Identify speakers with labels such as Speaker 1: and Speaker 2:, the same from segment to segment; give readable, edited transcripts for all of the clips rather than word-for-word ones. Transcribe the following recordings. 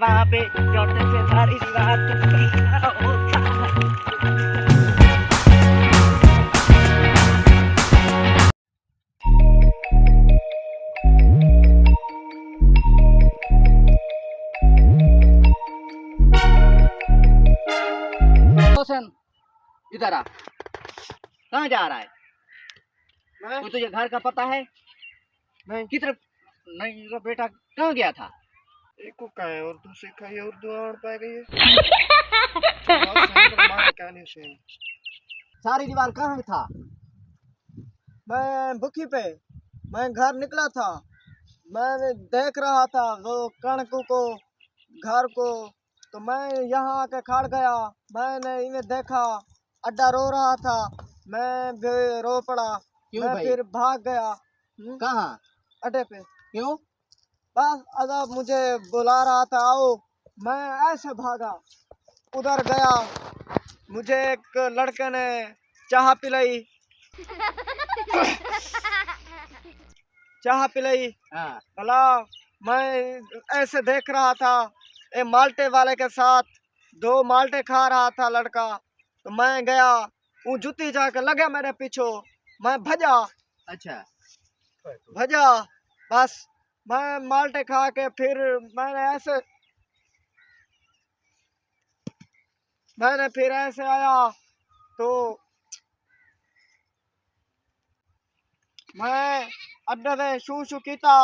Speaker 1: वहाँ पे चौथे से सारी दीवार रोशन, इधर आ। कहाँ जा रहा है?
Speaker 2: मैं
Speaker 1: तुझे घर का पता है?
Speaker 2: नहीं
Speaker 1: की तरफ नहीं तो बेटा कहाँ गया था?
Speaker 2: एको का है उर्दू सीखा ये उर्दू आड़ पाए गई है मार क्या नहीं से
Speaker 1: सारी दीवार कहाँ था?
Speaker 2: मैं बुकी पे मैं घर निकला था। मैं देख रहा था वो कणकों को घर को, तो मैं यहाँ आके खड़ गया। मैंने इन्हें देखा, अड्डा रो रहा था, मैं भी रो पड़ा।
Speaker 1: क्यों
Speaker 2: मैं
Speaker 1: भाई?
Speaker 2: फिर भाग गया
Speaker 1: कहाँ?
Speaker 2: अड्डे पे।
Speaker 1: क्यों?
Speaker 2: बस अदब मुझे बुला रहा था, आओ। मैं ऐसे भागा, उधर गया। मुझे एक लड़के ने चाह पिलाई चाह पिलाई
Speaker 1: हाँ।
Speaker 2: भला। मैं ऐसे देख रहा था, एक माल्टे वाले के साथ दो माल्टे खा रहा था लड़का। तो मैं गया, वो जूती जाके लगे मेरे पीछे। मैं भजा
Speaker 1: अच्छा।
Speaker 2: भजा बस। मैं माल्टे खा के फिर मैंने फिर ऐसे आया तो मैं अड्डे से शू शू कीता।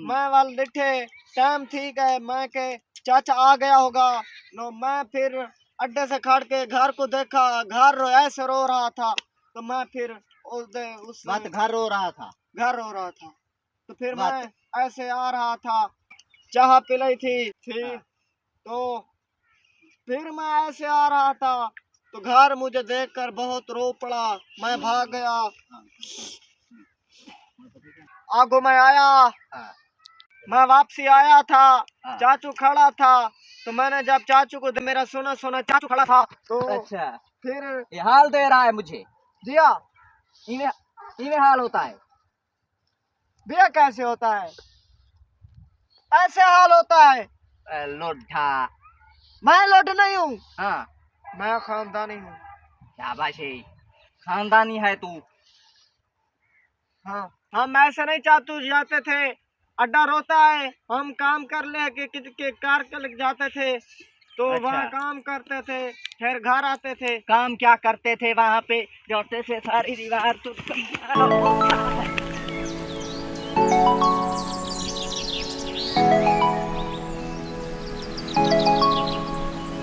Speaker 2: मैं वाल दिखे टाइम ठीक है, मैं के चाचा आ गया होगा। नो मैं फिर अड्डे से खड़ के घर को देखा, घर ऐसे रो रहा था। तो मैं फिर उस
Speaker 1: बात घर रो रहा था।
Speaker 2: घर रो रहा था। तो फिर
Speaker 1: बात-
Speaker 2: मैं ऐसे आ रहा था, चाह पिलाई थी
Speaker 1: हाँ।
Speaker 2: तो फिर मैं ऐसे आ रहा था तो घर मुझे देखकर बहुत रो पड़ा। मैं भाग गया, आगो मैं आया।
Speaker 1: हाँ।
Speaker 2: मैं वापसी आया था,
Speaker 1: हाँ।
Speaker 2: चाचू खड़ा था। तो मैंने जब चाचू को मेरा सुना सुना चाचू खड़ा था तो
Speaker 1: अच्छा,
Speaker 2: फिर
Speaker 1: ये हाल दे रहा है मुझे।
Speaker 2: दिया।
Speaker 1: इन्हें इन्हें हाल होता है।
Speaker 2: दिया कैसे होता है? ऐसे हाल होता है।
Speaker 1: लोढ़ा।
Speaker 2: मैं लोट नहीं हूँ,
Speaker 1: हाँ।
Speaker 2: मैं खानदानी हूँ।
Speaker 1: शाबाश है, खानदानी है तू।
Speaker 2: हाँ, हम ऐसे नहीं चाचू जाते थे, अड्डा रोता है, हम काम कर ले के कार के लग जाते थे। तो
Speaker 1: अच्छा।
Speaker 2: वहाँ काम करते थे, फिर घर आते थे।
Speaker 1: काम क्या करते थे वहाँ पे? चौथे से सारी दीवार टूट गई।